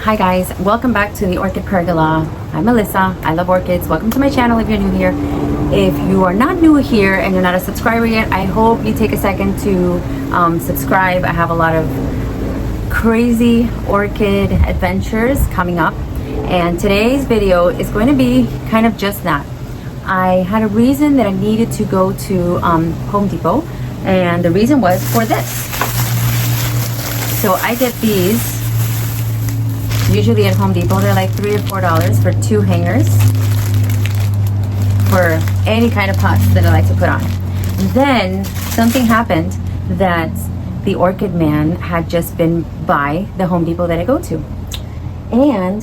Hi guys, welcome back to the Orchid Pergola. I'm Melissa. I love orchids. Welcome to my channel if you're new here. If you are not new here and you're not a subscriber yet, I hope you take a second to subscribe. I have a lot of crazy orchid adventures coming up, and today's video is going to be kind of just that. I had a reason that I needed to go to Home Depot, and the reason was for this. So I get these usually at Home Depot. They're like $3 or $4 for 2 hangers for any kind of pots that I like to put on. And then something happened that the orchid man had just been by the Home Depot that I go to, and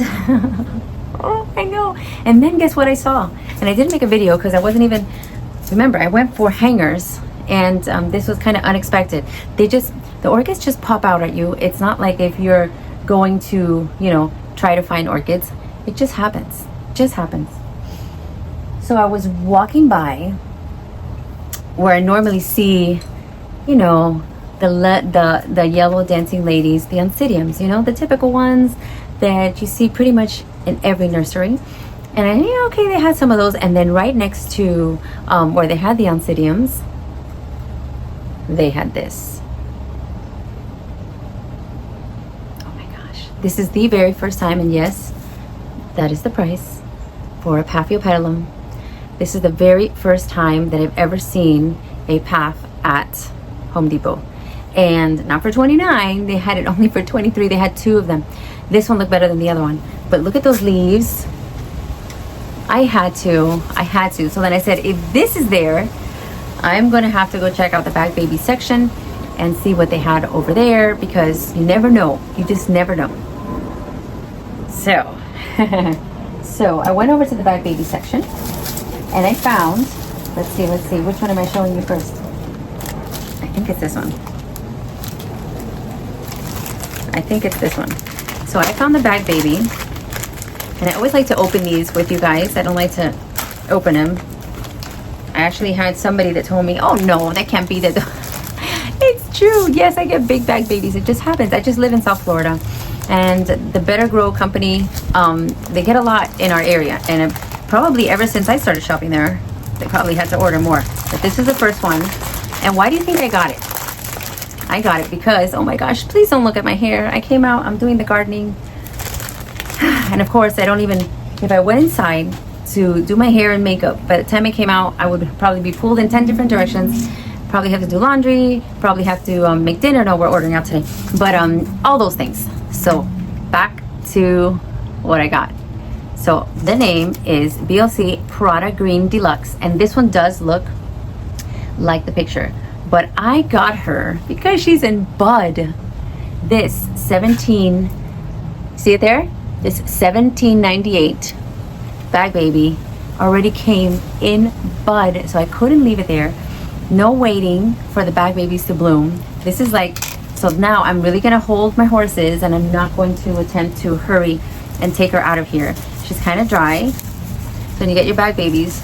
oh, I know. And then guess what I saw? And I didn't make a video because I wasn't even, remember, I went for hangers, and this was kind of unexpected. The orchids just pop out at you. It's not like if you're going to, try to find orchids. It just happens. Just happens. So I was walking by where I normally see, the yellow dancing ladies, the oncidiums, the typical ones that you see pretty much in every nursery. And I knew, okay, they had some of those. And then right next to where they had the oncidiums, they had this. This is the very first time, and yes, that is the price for a Paphiopedilum. This is the very first time that I've ever seen a Paph at Home Depot. And not for $29, they had it only for $23. They had 2 of them. This one looked better than the other one. But look at those leaves. I had to. So then I said, if this is there, I'm gonna have to go check out the Bag Baby section and see what they had over there, because you never know. You just never know. So, so I went over to the Bag Baby section, and I found, let's see, which one am I showing you first? I think it's this one. I think it's this one. So I found the Bag Baby, and I always like to open these with you guys. I don't like to open them. I actually had somebody that told me, oh no, that can't be the... It's true. Yes, I get big Bag Babies. It just happens. I just live in South Florida, and the Better Grow company, they get a lot in our area, and probably ever since I started shopping there, they probably had to order more. But this is the first one. And why do you think I got it? I got it because, oh my gosh, please don't look at my hair. I came out, I'm doing the gardening, and of course I don't even, if I went inside to do my hair and makeup, by the time I came out, I would probably be pulled in 10 different directions. Probably have to do laundry, probably have to make dinner. No, we're ordering out today. But all those things. So back to what I got. So the name is BLC Prada Green Deluxe. And this one does look like the picture. But I got her because she's in bud. This 17, see it there? This 1798 Bag Baby already came in bud. So I couldn't leave it there. No waiting for the Bag Babies to bloom. This is like, so now I'm really gonna hold my horses, and I'm not going to attempt to hurry and take her out of here. She's kind of dry. So when you get your Bag Babies,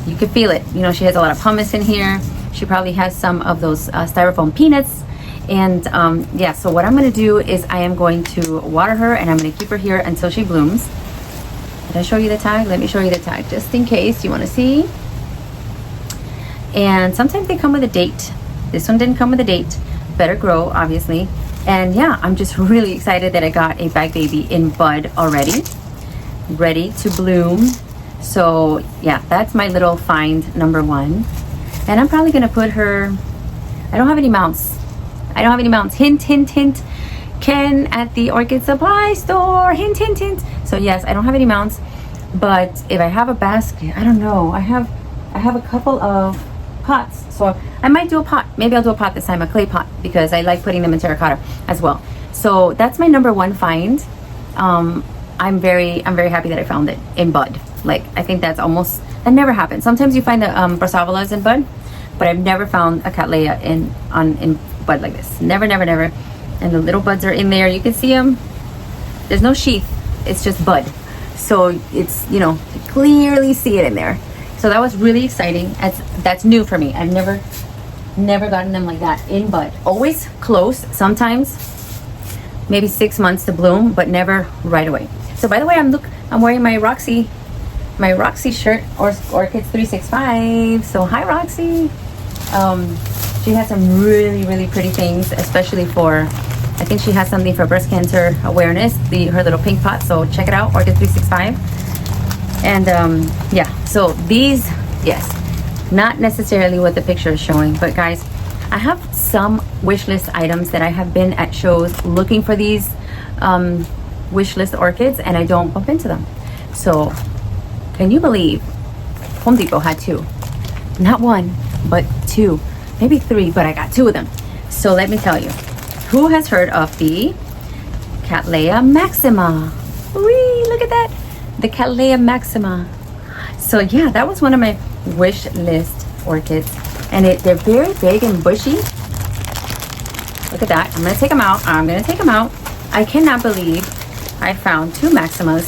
you can feel it. She has a lot of hummus in here. She probably has some of those styrofoam peanuts. And yeah, so what I'm gonna do is I am going to water her, and I'm gonna keep her here until she blooms. Did I show you the tag? Let me show you the tag just in case you wanna see. And sometimes they come with a date. This one didn't come with a date. Better Grow, obviously. And yeah, I'm just really excited that I got a Bag Baby in bud already, ready to bloom. So yeah, that's my little find number 1. And I'm probably gonna put her, I don't have any mounts. Hint, hint, hint. Ken at the Orchid Supply Store. Hint, hint, hint. So yes, I don't have any mounts, but if I have a basket, I don't know. I have a couple of pots, so I might do a pot. Maybe I'll do a pot this time, a clay pot, because I like putting them in terracotta as well. So that's my number 1 find. I'm very happy that I found it in bud. Like, I think that never happens. Sometimes you find the Brassavolas in bud, but I've never found a Cattleya in bud like this. Never. And the little buds are in there. You can see them. There's no sheath. It's just bud. So it's, you clearly see it in there. So that was really exciting. That's new for me. I've never gotten them like that in bud. Always close sometimes, maybe 6 months to bloom, but never right away. So by the way, I'm wearing my Roxy shirt, or Orchids 365. So hi, Roxy. She has some really pretty things, especially for, I think she has something for breast cancer awareness, her little pink pot. So check it out, Orchid 365. And yeah, so these, yes, not necessarily what the picture is showing, but guys, I have some wish list items that I have been at shows looking for these wish list orchids, and I don't bump into them. So can you believe Home Depot had 2, not 1 but 2, maybe 3, but I got 2 of them. So let me tell you, who has heard of the Cattleya maxima? Whee, look at that, the Cattleya maxima. So yeah, that was one of my wish list orchids, and they're very big and bushy. Look at that. I'm gonna take them out. I cannot believe I found 2 maximas.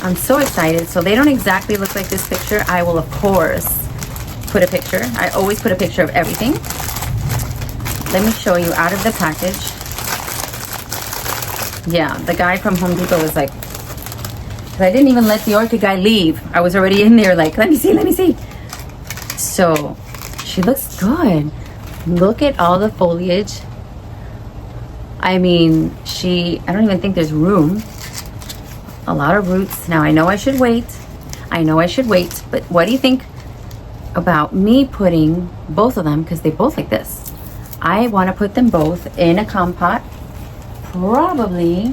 I'm so excited. So they don't exactly look like this picture. I will of course put a picture. I always put a picture of everything. Let me show you out of the package. Yeah, the guy from Home Depot was like, because I didn't even let the orchid guy leave. I was already in there like, let me see. So she looks good. Look at all the foliage. I mean, I don't even think there's room. A lot of roots. Now I know I should wait. But what do you think about me putting both of them, because they both like this? I want to put them both in a compote. Probably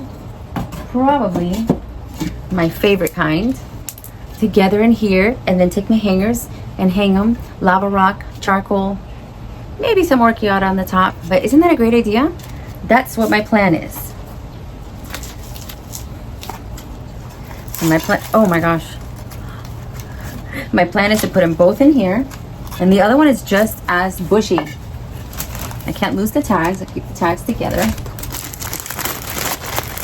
my favorite kind, together in here, and then take my hangers and hang them. Lava rock, charcoal, maybe some orchiata on the top. But isn't that a great idea? That's what my plan is. So oh my gosh, my plan is to put them both in here, and the other one is just as bushy. I can't lose the tags. I keep the tags together.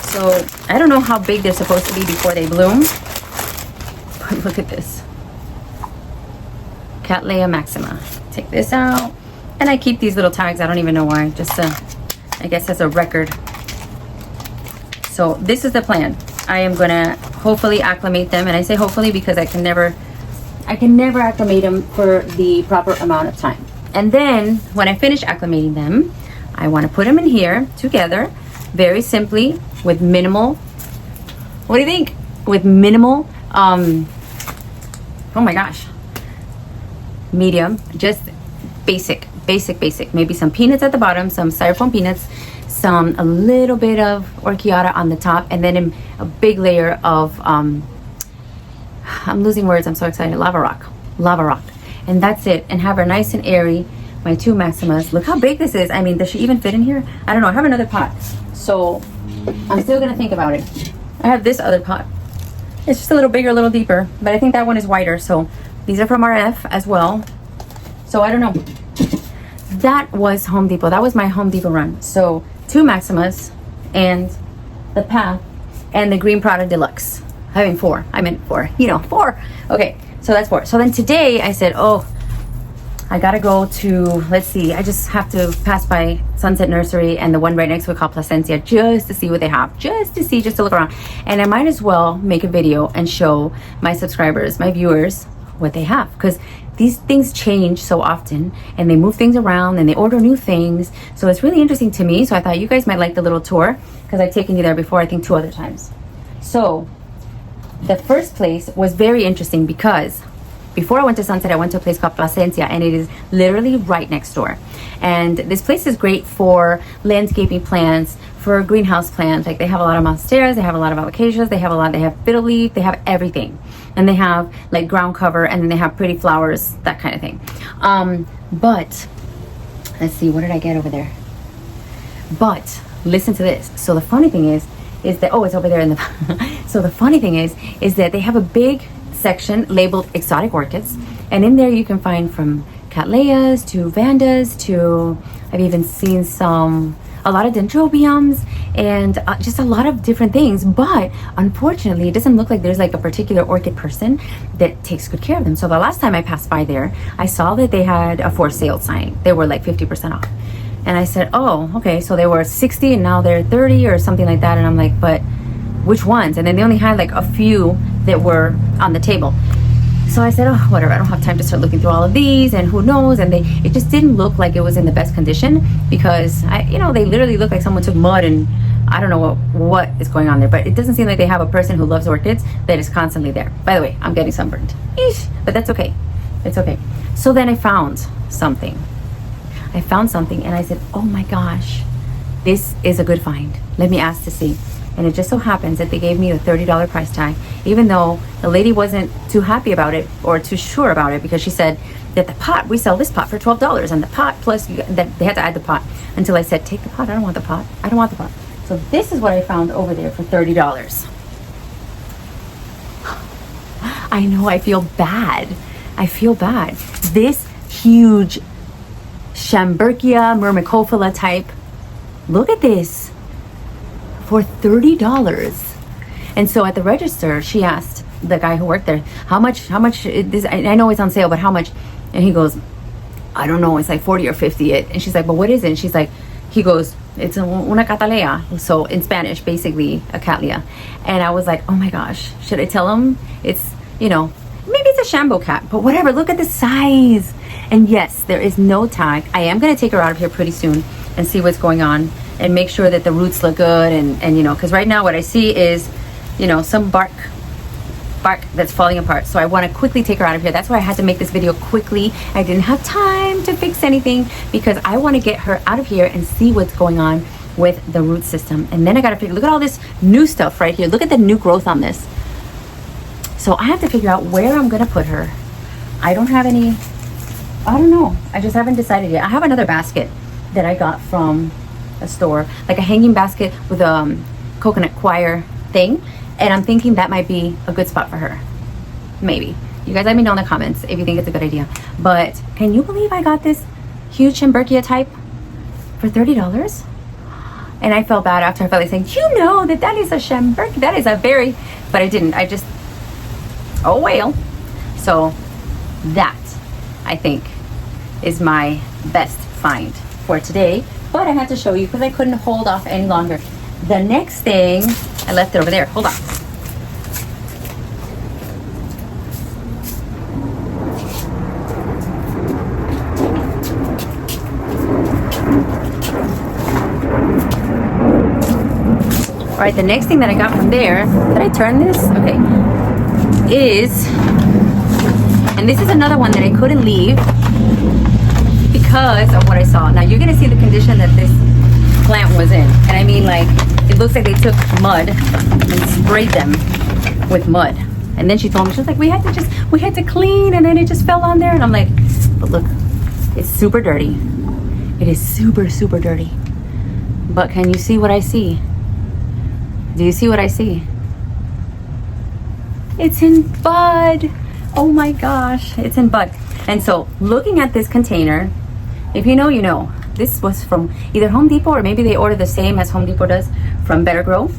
So I don't know how big they're supposed to be before they bloom, but look at this. Cattleya maxima. Take this out, and I keep these little tags. I don't even know why, just I guess as a record. So this is the plan. I am gonna hopefully acclimate them, and I say hopefully because I can never acclimate them for the proper amount of time. And then when I finish acclimating them, I want to put them in here together, very simply, with minimal, what do you think? With minimal, oh my gosh, medium, just basic. Maybe some peanuts at the bottom, some styrofoam peanuts, a little bit of orchiata on the top, and then a big layer of, I'm losing words, I'm so excited, lava rock. And that's it, and have her nice and airy. My 2 maximas. Look how big this is. I mean, does she even fit in here? I don't know. I have another pot, so I'm still gonna think about it. I have this other pot. It's just a little bigger, a little deeper, but I think that one is wider. So these are from RF as well. So I don't know. That was Home Depot. That was my Home Depot run. So 2 maximas and the Path and the Green Product Deluxe. I mean 4. I meant 4. 4. Okay, so that's 4. So then today I said, oh, I gotta go to, let's see, I just have to pass by Sunset Nursery and the one right next to it called Placencia, just to see what they have, just to look around. And I might as well make a video and show my subscribers, my viewers, what they have, because these things change so often, and they move things around and they order new things. So it's really interesting to me. So I thought you guys might like the little tour, because I've taken you there before, I think 2 other times. So the first place was very interesting because before I went to Sunset, I went to a place called Placencia, and it is literally right next door. And this place is great for landscaping plants, for greenhouse plants. Like, they have a lot of monsteras, they have a lot of alocasias, they have fiddle leaf, they have everything. And they have like ground cover, and then they have pretty flowers, that kind of thing. But let's see, what did I get over there? But listen to this. So the funny thing is that, oh, it's over there in the so the funny thing is that they have a big section labeled exotic orchids, and in there you can find from Cattleyas to Vandas to, I've even seen a lot of Dendrobiums, and just a lot of different things. But unfortunately, it doesn't look like there's like a particular orchid person that takes good care of them. So the last time I passed by there, I saw that they had a for sale sign. They were like 50% off. And I said, oh, okay, so they were 60 and now they're 30 or something like that. And I'm like, but which ones? And then they only had like a few that were on the table. So I said, oh, whatever, I don't have time to start looking through all of these, and who knows. And it just didn't look like it was in the best condition, because they literally look like someone took mud, and I don't know what is going on there. But it doesn't seem like they have a person who loves orchids that is constantly there. By the way, I'm getting sunburned. Eesh, but that's okay. It's okay. So then I found something. And I said, oh my gosh, this is a good find. Let me ask to see. And it just so happens that they gave me a $30 price tag, even though the lady wasn't too happy about it or too sure about it, because she said that the pot, we sell this pot for $12, and the pot plus that they had to add the pot, until I said, take the pot. I don't want the pot. I don't want the pot. So this is what I found over there for $30. I know, I feel bad. This huge Schomburgkia myrmecophila type. Look at this. For $30. And so at the register, she asked the guy who worked there, how much this, I know it's on sale, but how much? And he goes, I don't know, it's like 40 or 50 it. And she's like, but what is it? And she's like, he goes, it's una Cattleya. So in Spanish, basically a Cattleya. And I was like, oh my gosh, should I tell him? It's, maybe it's a Shambo cat, but whatever, look at the size. And yes, there is no tag. I am going to take her out of here pretty soon and see what's going on, and make sure that the roots look good, and because right now what I see is some bark that's falling apart. So I want to quickly take her out of here. That's why I had to make this video quickly. I didn't have time to fix anything, because I want to get her out of here and see what's going on with the root system. And then I got to figure, look at all this new stuff right here. Look at the new growth on this. So I have to figure out where I'm going to put her. I don't know. I just haven't decided yet. I have another basket that I got from a store, like a hanging basket with a coconut coir thing, and I'm thinking that might be a good spot for her. Maybe. You guys let me know in the comments if you think it's a good idea. But can you believe I got this huge Schomburgkia type for $30? And I felt bad after. I felt like saying, that is a Schomburgkia, that is a very, but I didn't. I just, oh well. So that, I think, is my best find for today. But I had to show you because I couldn't hold off any longer. The next thing, I left it over there. Hold on. All right, the next thing that I got from there, did I turn this? Okay, is, and this is another one that I couldn't leave because of what I saw. Now you're gonna see the condition that this plant was in, and I mean, like, it looks like they took mud and sprayed them with mud. And then she told me, she was like, we had to clean, and then it just fell on there. And I'm like, but look, it's super dirty. It is super, super dirty. But can you see what I see? Do you see what I see? It's in bud. Oh my gosh, it's in bud. And so looking at this container, if you know, you know. This was from either Home Depot, or maybe they order the same as Home Depot does from Better Grow.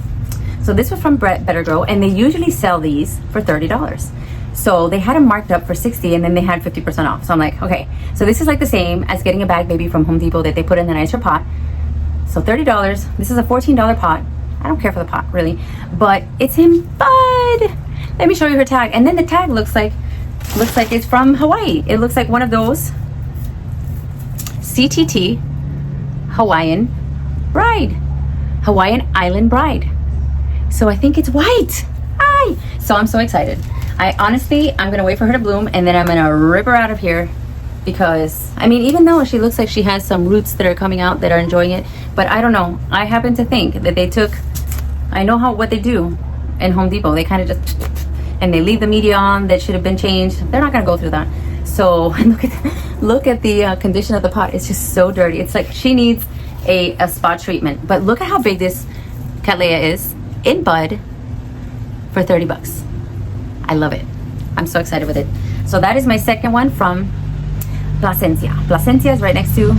So this was from Better Grow, and they usually sell these for $30. So they had them marked up for $60, and then they had 50% off. So I'm like, okay, so this is like the same as getting a bag baby from Home Depot that they put in the nicer pot. So $30. This is a $14 pot. I don't care for the pot really, but it's in bud. Let me show you her tag. And then the tag looks like it's from Hawaii. It looks like one of those CTT Hawaiian bride, Hawaiian Island bride. So I think it's white. Hi. So I'm so excited. I'm gonna wait for her to bloom, and then I'm gonna rip her out of here, because I mean, even though she looks like she has some roots that are coming out that are enjoying it, but I don't know. I happen to think that they took, I know what they do in Home Depot. They kind of just, and they leave the media on that should have been changed. They're not gonna go through that. So look at the condition of the pot. It's just so dirty. It's like she needs a spot treatment. But look at how big this Cattleya is in bud for $30. I love it. I'm so excited with it. So that is my second one from Placencia. Placencia is right next to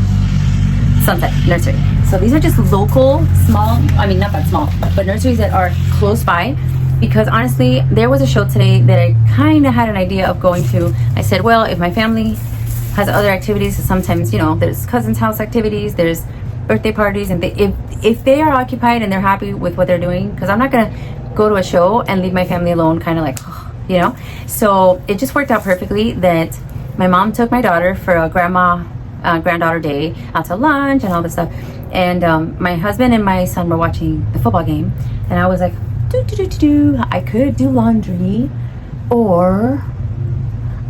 Sunset Nursery. So these are just local, small, I mean, not that small, but nurseries that are close by. Because honestly, there was a show today that I kind of had an idea of going to. I said, well, if my family has other activities. So sometimes, you know, there's cousins' house activities, there's birthday parties, and if they are occupied and they're happy with what they're doing, because I'm not gonna go to a show and leave my family alone, kind of like, you know. So it just worked out perfectly that my mom took my daughter for a granddaughter day out to lunch and all this stuff, and my husband and my son were watching the football game, and I was like, I could do laundry, or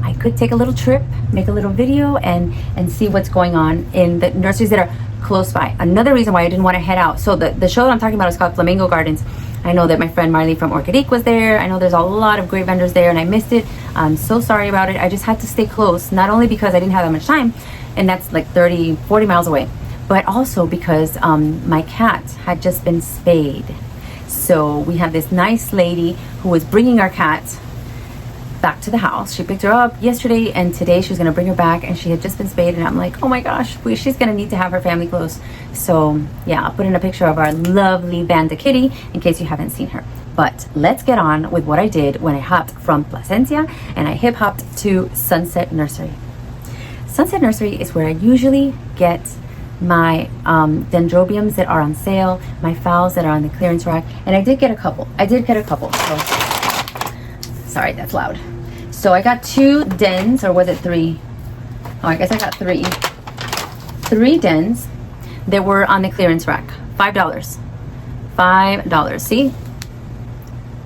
I could take a little trip, make a little video, and see what's going on in the nurseries that are close by. Another reason why I didn't want to head out. So the show that I'm talking about is called Flamingo Gardens. I know that my friend Marley from Orchid was there. I know there's a lot of great vendors there, and I missed it. I'm so sorry about it. I just had to stay close, not only because I didn't have that much time, and that's like 30-40 miles away, but also because my cat had just been spayed. So we have this nice lady who was bringing our cat back to the house. She picked her up yesterday, and today she was going to bring her back, and she had just been spayed, and I'm like, oh my gosh, she's going to need to have her family close. So yeah, I'll put in a picture of our lovely Banda kitty in case you haven't seen her. But let's get on with what I did when I hopped from Placencia and I hip hopped to Sunset Nursery. Sunset Nursery is where I usually get my dendrobiums that are on sale, my phals that are on the clearance rack, and I did get a couple. So sorry, that's loud. So I got 2 dens, or was it 3? Oh, I guess I got 3. 3 dens that were on the clearance rack. $5. $5. See?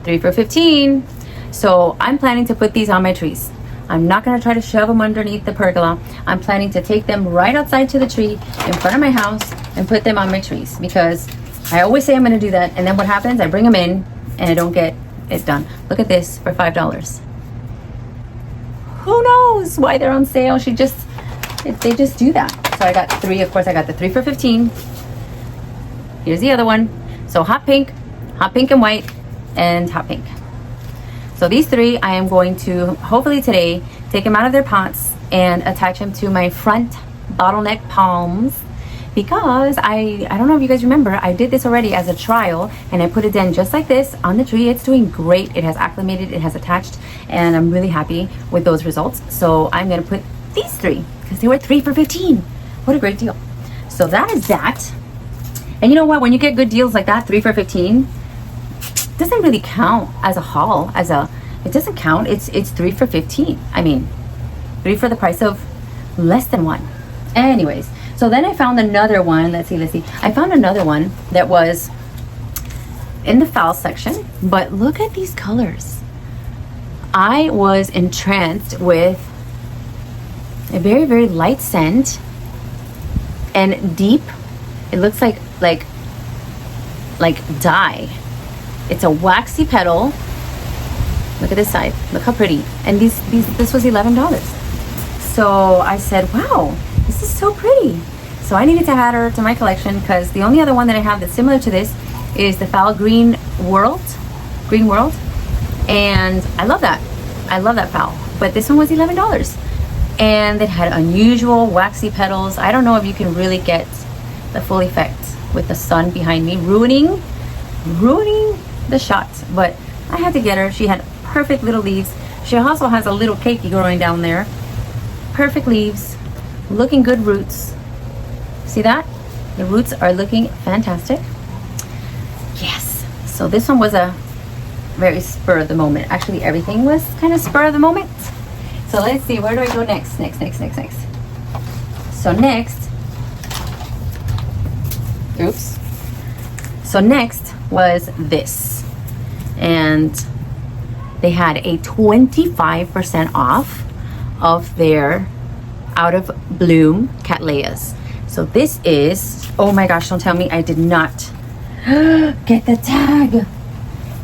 3 for $15. So I'm planning to put these on my trees. I'm not going to try to shove them underneath the pergola. I'm planning to take them right outside to the tree in front of my house and put them on my trees, because I always say I'm going to do that, and then what happens? I bring them in and I don't get it done. Look at this for $5. Who knows why they're on sale? They just do that. So I got 3. Of course, I got the 3 for $15. Here's the other one. So hot pink and white, and hot pink. So these 3, I am going to hopefully today take them out of their pots and attach them to my front bottleneck palms, because I don't know if you guys remember, I did this already as a trial, and I put a den just like this on the tree. It's doing great. It has acclimated, it has attached, and I'm really happy with those results. So I'm going to put these 3 because they were 3 for $15. What a great deal. So that is that. And you know what? When you get good deals like that, 3 for $15, doesn't really count as a haul. It doesn't count. It's 3 for $15. I mean, 3 for the price of less than 1. Anyways, so then I found another one. Let's see. I found another one that was in the phal section, but look at these colors. I was entranced with a very, very light scent and deep. It looks like dye. It's a waxy petal. Look at this side. Look how pretty. And this was $11. So I said, wow, this is so pretty. So I needed to add her to my collection, because the only other one that I have that's similar to this is the phal Green World. And I love that. I love that phal. But this one was $11. And it had unusual waxy petals. I don't know if you can really get the full effect with the sun behind me ruining the shot, but I had to get her. She had perfect little leaves. She also has a little cakey growing down there. Perfect leaves, looking good roots. See that? The roots are looking fantastic. Yes. So this one was a very spur of the moment. Actually, everything was kind of spur of the moment. So let's see, where do I go next? So next was this, and they had a 25% off of their out of bloom Cattleyas. So this is, oh my gosh, don't tell me I did not get the tag.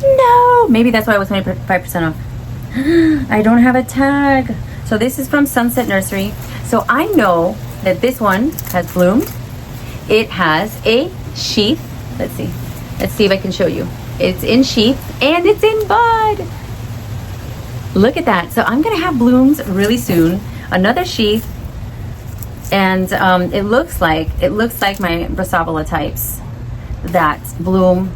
No, maybe that's why it was 25% off. I don't have a tag. So this is from Sunset Nursery. So I know that this one has bloomed. It has a sheath. Let's see if I can show you. It's in sheath and it's in bud. Look at that. So I'm gonna have blooms really soon. Another sheath, and it looks like my Brassavola types that bloom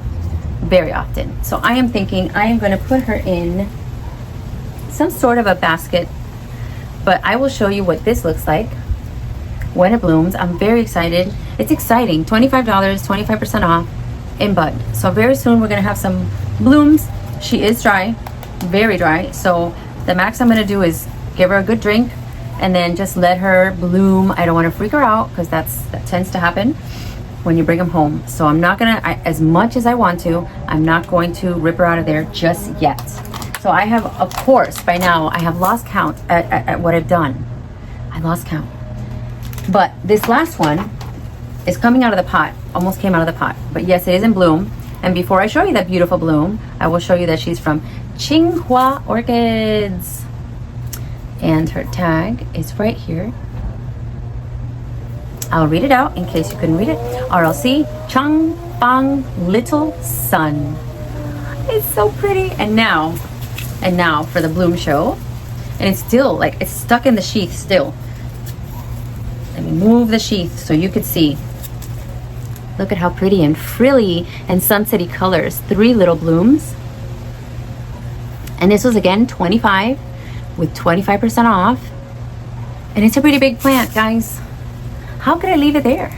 very often. So I am thinking I am going to put her in some sort of a basket But I will show you what this looks like when it blooms. I'm very excited. It's exciting. $25, 25% off in bud. So very soon we're gonna have some blooms. She is dry, very dry. So the max I'm gonna do is give her a good drink and then just let her bloom. I don't want to freak her out because that tends to happen when you bring them home. So I'm not gonna, as much as I want to, I'm not going to rip her out of there just yet. So I have, of course, by now I have lost count at what I've done. I lost count. But this last one is coming out of the pot, almost came out of the pot. But yes, it is in bloom. And before I show you that beautiful bloom, I will show you that she's from Tsinghua Orchids. And her tag is right here. I'll read it out in case you couldn't read it. RLC, Changbang Little Sun. It's so pretty. And now for the bloom show. And it's still, like, it's stuck in the sheath still. Let me move the sheath so you could see. Look at how pretty and frilly and sunsetty colors. 3 little blooms. And this was again $25 with 25% off. And it's a pretty big plant, guys. How could I leave it there?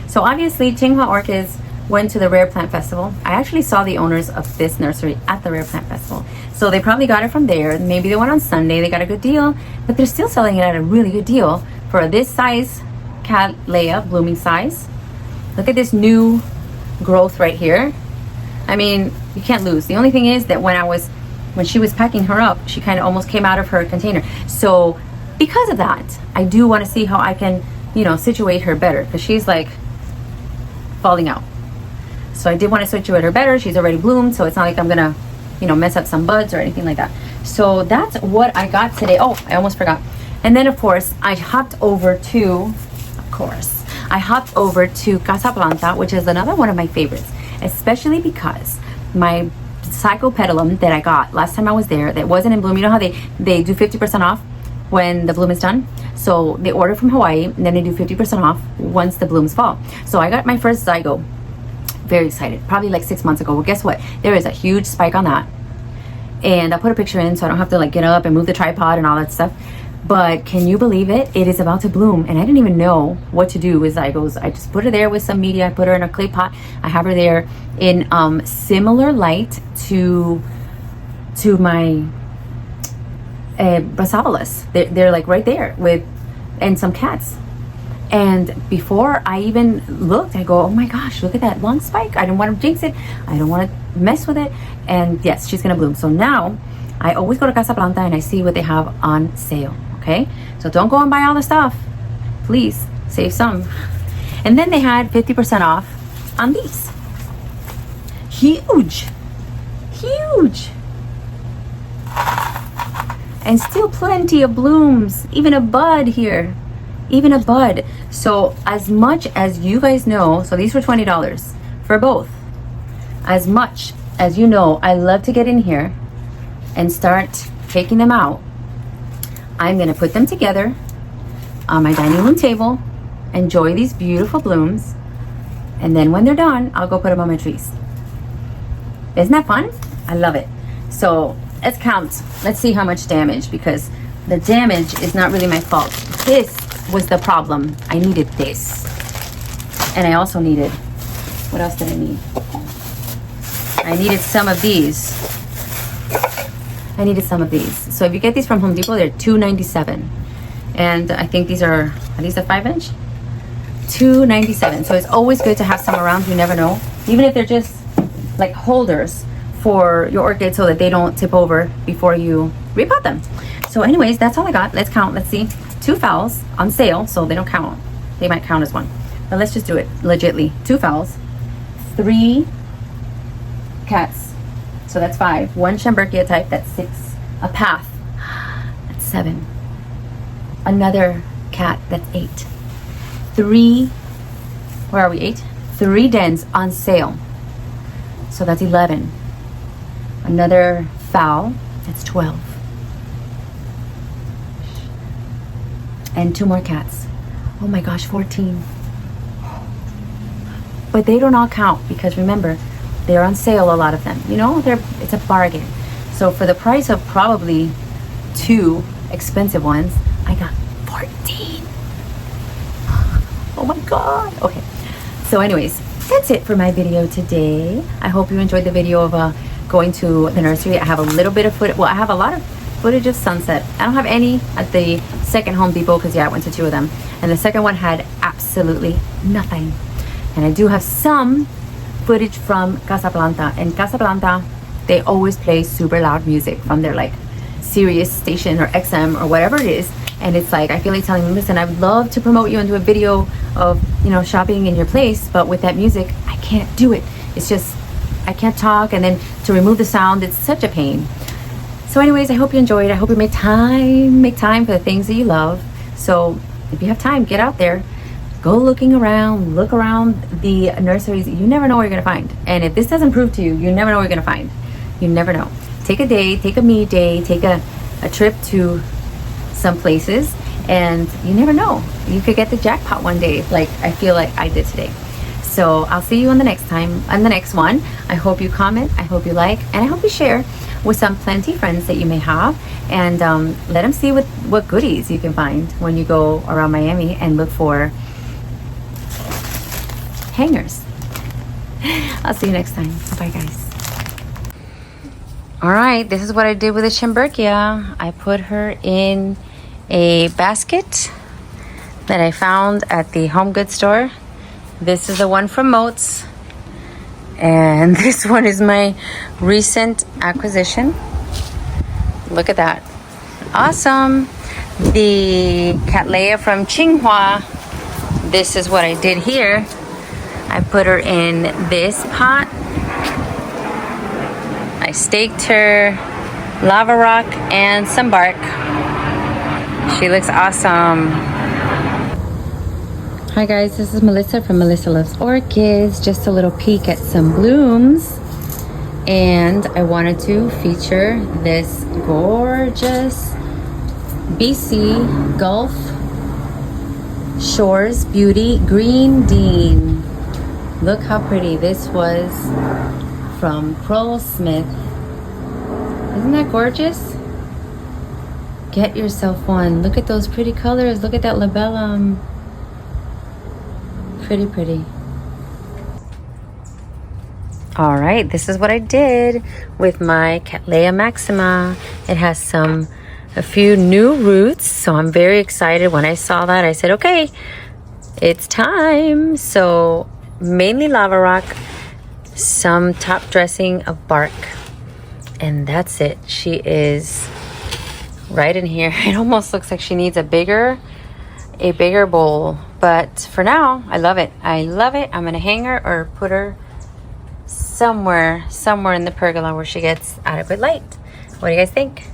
So obviously Tsinghua Orchids went to the Rare Plant Festival. I actually saw the owners of this nursery at the Rare Plant Festival. So they probably got it from there. Maybe they went on Sunday, they got a good deal, but they're still selling it at a really good deal for this size Cattleya, blooming size. Look at this new growth right here. I mean, you can't lose. The only thing is that when she was packing her up, she kind of almost came out of her container. So because of that, I do want to see how I can, you know, situate her better, because she's like falling out. So I did want to situate her better. She's already bloomed, so it's not like I'm gonna, you know, mess up some buds or anything like that. So that's what I got today. Oh, I almost forgot. And then of course I hopped over to Casa Planta, which is another one of my favorites, especially because my psychopetalum that I got last time I was there that wasn't in bloom. You know how they do 50% off when the bloom is done? So they order from Hawaii and then they do 50% off once the blooms fall. So I got my first zygo. Very excited, probably like 6 months ago. Well, guess what? There is a huge spike on that. And I put a picture in so I don't have to like get up and move the tripod and all that stuff. But can you believe it? It is about to bloom, and I didn't even know what to do with zygos. I just put her there with some media. I put her in a clay pot. I have her there in similar light to my Brassavolas. They're like right there and some cats. And before I even looked, I go, oh my gosh, look at that long spike. I didn't want to jinx it. I don't want to mess with it. And yes, she's gonna bloom. So now I always go to Casa Planta and I see what they have on sale. Okay, so don't go and buy all the stuff. Please save some. And then they had 50% off on these. Huge. And still plenty of blooms. Even a bud here. Even a bud. So as much as you guys know, so these were $20 for both. As much as you know, I love to get in here and start taking them out. I'm gonna put them together on my dining room table, enjoy these beautiful blooms, and then when they're done, I'll go put them on my trees. Isn't that fun? I love it. So let's count. Let's see how much damage, because the damage is not really my fault. This was the problem. I needed this. And I also needed, what else did I need? I needed some of these. So if you get these from Home Depot, they're $2.97. And I think these are these a 5-inch? $2.97. So it's always good to have some around. You never know. Even if they're just like holders for your orchids so that they don't tip over before you repot them. So anyways, that's all I got. Let's count. Let's see. 2 phals on sale, so they don't count. They might count as one. But let's just do it legitly. 2 phals. 3 cats. So that's 5. 1 Schomburgkia type, that's 6. A path, that's 7. Another cat, that's 8. 3, where are we, 8? 3 dens on sale. So that's 11. Another phal, that's 12. And 2 more cats. Oh my gosh, 14. But they don't all count, because remember, they're on sale, a lot of them. You know, it's a bargain. So for the price of probably 2 expensive ones, I got 14. Oh my God. Okay. So anyways, that's it for my video today. I hope you enjoyed the video of going to the nursery. I have a little bit of footage. Well, I have a lot of footage of sunset. I don't have any at the second Home Depot because yeah, I went to 2 of them. And the second one had absolutely nothing. And I do have some footage from Casablanca. In Casablanca, they always play super loud music from their like Sirius station or XM or whatever it is. And it's like, I feel like telling them, listen, I would love to promote you and do a video of, you know, shopping in your place, but with that music, I can't do it. It's just, I can't talk, and then to remove the sound, it's such a pain. So anyways, I hope you enjoyed. I hope you make time for the things that you love. So if you have time, get out there, go looking around, look around the nurseries. You never know what you're gonna find. And if this doesn't prove to you, you never know what you're gonna find. You never know. Take a day, take a me day, take a trip to some places, and you never know, you could get the jackpot one day, like I feel like I did today. So I'll see you on the next one. I hope you comment, I hope you like, and I hope you share with some plenty friends that you may have, and let them see what goodies you can find when you go around Miami and look for hangers. I'll see you next time. Bye guys. All right, this is what I did with the Schimbergia. I put her in a basket that I found at the home goods store. This is the one from Moats, and this one is my recent acquisition. Look at that. Awesome. The Cattleya from Tsinghua. This is what I did here. I put her in this pot. I staked her, lava rock, and some bark. She looks awesome. Hi guys, this is Melissa from Melissa Loves Orchids. Just a little peek at some blooms. And I wanted to feature this gorgeous BC Gulf Shores Beauty Green Dean. Look how pretty. This was from Crowell Smith. Isn't that gorgeous? Get yourself one. Look at those pretty colors. Look at that labellum. Pretty, pretty. All right, this is what I did with my Cattleya maxima. It has a few new roots, so I'm very excited. When I saw that, I said, okay, it's time. So mainly lava rock, some top dressing of bark, and that's it. She is right in here. It almost looks like she needs a bigger bowl, but for now I love it. I'm gonna hang her or put her somewhere in the pergola where she gets adequate light. What do you guys think?